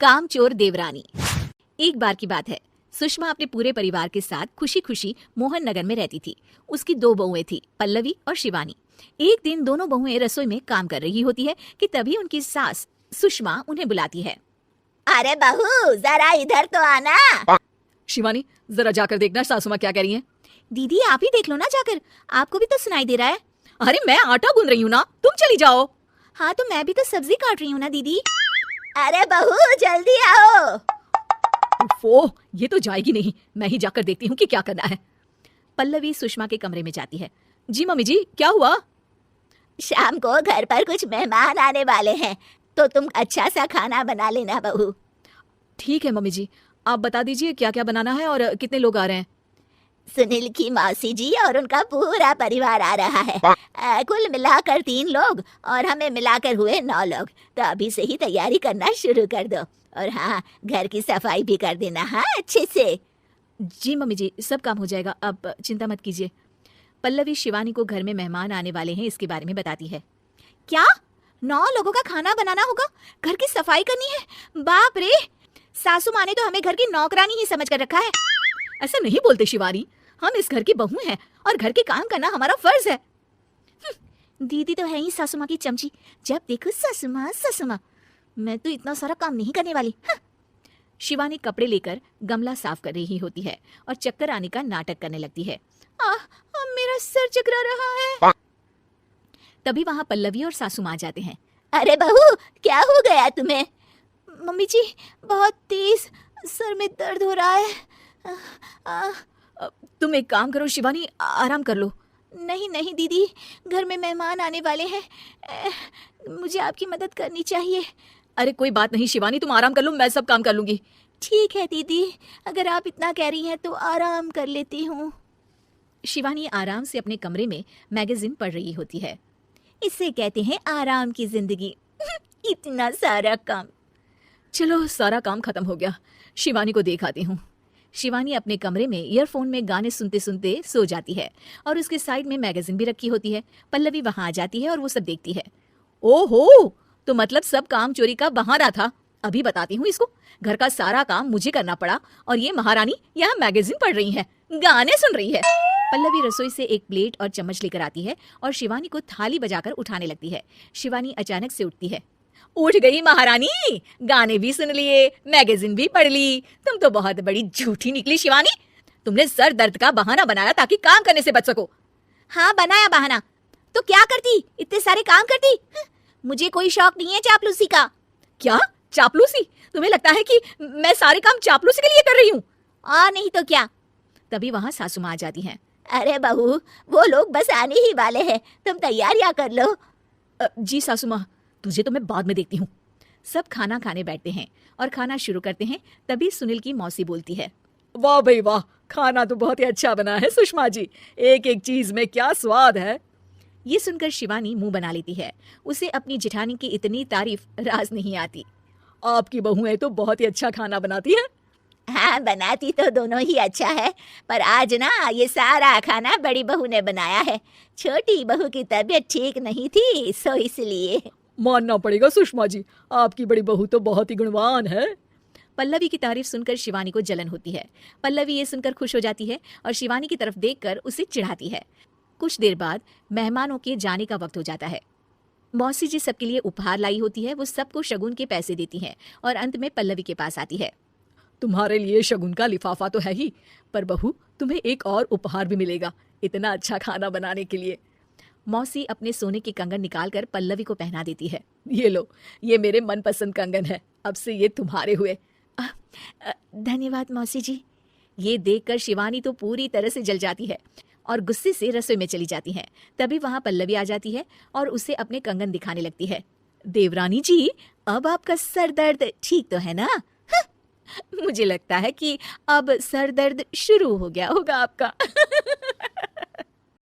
कामचोर देवरानी। एक बार की बात है, सुषमा अपने पूरे परिवार के साथ खुशी खुशी मोहन नगर में रहती थी। उसकी 2 बहुएं थी, पल्लवी और शिवानी। एक दिन दोनों बहुएं रसोई में काम कर रही होती है कि तभी उनकी सास सुषमा उन्हें बुलाती है। अरे बहू, जरा इधर तो आना। शिवानी, जरा जाकर देखना सासू माँ क्या कह रही हैं। दीदी आप ही देख लो ना जाकर, आपको भी तो सुनाई दे रहा है। अरे मैं आटा गूंद रही हूँ ना, तुम चली जाओ। हाँ तो मैं भी तो सब्जी काट रही हूँ ना दीदी। अरे बहू जल्दी आओ। ओह, ये तो जाएगी नहीं, मैं ही जाकर देखती हूँ कि क्या करना है। पल्लवी सुषमा के कमरे में जाती है। जी मम्मी जी, क्या हुआ? शाम को घर पर कुछ मेहमान आने वाले हैं, तो तुम अच्छा सा खाना बना लेना बहू। ठीक है मम्मी जी, आप बता दीजिए क्या क्या बनाना है और कितने लोग आ रहे हैं। सुनील की मौसी जी और उनका पूरा परिवार आ रहा है। कुल मिलाकर 3 लोग और हमें मिलाकर हुए 9 लोग। तो अभी से ही तैयारी करना शुरू कर दो। और हाँ, घर की सफाई भी कर देना, हाँ अच्छे से। जी मम्मी जी, सब काम हो जाएगा, आप चिंता मत कीजिए। पल्लवी शिवानी को घर में मेहमान आने वाले हैं इसके बारे में बताती है। क्या 9 लोगों का खाना बनाना होगा, घर की सफाई करनी है? बाप रे, सासू माँ ने तो हमें घर की नौकरानी ही समझ कर रखा है। ऐसा नहीं बोलते शिवानी, हम इस घर की बहू हैं और घर के काम करना हमारा फर्ज है। दीदी तो है ही सासू माँ की चमची, जब देखो सासू माँ सासू माँ। मैं तो इतना सारा काम नहीं करने वाली। शिवानी कपड़े लेकर गमला साफ कर रही होती है और चक्कर आने का नाटक करने लगती है। मेरा सर चकरा रहा है। तभी वहां पल्लवी और सासू माँ जाते हैं। अरे बहू, क्या हो गया तुम्हें? मम्मी जी, बहुत तेज सर में दर्द हो रहा है। तुम एक काम करो शिवानी, आराम कर लो। नहीं नहीं दीदी, घर में मेहमान आने वाले हैं, मुझे आपकी मदद करनी चाहिए। अरे कोई बात नहीं शिवानी, तुम आराम कर लो, मैं सब काम कर लूंगी। ठीक है दीदी, अगर आप इतना कह रही हैं तो आराम कर लेती हूँ। शिवानी आराम से अपने कमरे में मैगजीन पढ़ रही होती है। इसे कहते हैं आराम की जिंदगी। इतना सारा काम। चलो सारा काम खत्म हो गया, शिवानी को देख आती हूँ। शिवानी अपने कमरे में ईयरफोन में गाने सुनते सुनते सो जाती है और उसके साइड में मैगजीन भी रखी होती है। पल्लवी वहां आ जाती है और वो सब देखती है। ओहो, तो मतलब सब काम चोरी का बहाना था। अभी बताती हूँ इसको। घर का सारा काम मुझे करना पड़ा और ये महारानी यहाँ मैगजीन पढ़ रही है, गाने सुन रही है। पल्लवी रसोई से एक प्लेट और चम्मच लेकर आती है और शिवानी को थाली बजाकर उठाने लगती है। शिवानी अचानक से उठती है। उठ गई महारानी, गाने भी सुन लिए, मैगजीन भी पढ़ ली। तुम तो बहुत बड़ी झूठी निकली शिवानी। तुमने सर दर्द का बहाना बनाया ताकि काम करने से बच सको। हाँ बनाया बहाना, तो क्या करती, इतने सारे काम करती। मुझे कोई शौक नहीं है चापलूसी का। क्या चापलूसी? तुम्हें लगता है कि मैं सारे काम चापलूसी के लिए कर रही हूँ? नहीं तो क्या। तभी वहाँ सासू माँ आ जाती हैं। अरे बहू, वो लोग बस आने ही वाले हैं, तुम तैयारियां कर लो। जी सासू माँ, तुझे तो मैं बाद में देखती हूँ। सब खाना खाने बैठते हैं और खाना शुरू करते हैं। तभी सुनील की मौसी बोलती है। वाह भाई वाह, खाना तो बहुत ही अच्छा बना है सुषमा जी, एक एक चीज में क्या स्वाद है। ये सुनकर शिवानी मुंह बना लेती है। उसे अपनी जेठानी की इतनी तारीफ राज नहीं आती। आपकी बहुएं तो बहुत ही अच्छा खाना बनाती है। हाँ बनाती तो दोनों ही अच्छा है, पर आज ना ये सारा खाना बड़ी बहू ने बनाया है। छोटी बहू की तबीयत ठीक नहीं थी, सो इसलिए। मानना पड़ेगा सुषमा जी, आपकी बड़ी बहू तो बहुत ही गुणवान है। पल्लवी की तारीफ सुनकर शिवानी को जलन होती है। पल्लवी ये सुनकर खुश हो जाती है और शिवानी की तरफ देखकर उसे चिढ़ाती है। कुछ देर बाद मेहमानों के जाने का वक्त हो जाता है। मौसी जी सबके लिए उपहार लाई होती है। वो सबको शगुन के पैसे देती हैं और अंत में पल्लवी के पास आती है। तुम्हारे लिए शगुन का लिफाफा तो है ही, पर बहू तुम्हें एक और उपहार भी मिलेगा इतना अच्छा खाना बनाने के लिए। मौसी अपने सोने के कंगन निकालकर पल्लवी को पहना देती है। ये लो, ये मेरे मनपसंद कंगन है, अब से ये तुम्हारे हुए। धन्यवाद मौसी जी। ये देखकर शिवानी तो पूरी तरह से जल जाती है और गुस्से से रसोई में चली जाती है। तभी वहां पल्लवी आ जाती है और उसे अपने कंगन दिखाने लगती है। देवरानी जी, अब आपका सर दर्द ठीक तो है ना? मुझे लगता है कि अब सर दर्द शुरू हो गया होगा आपका।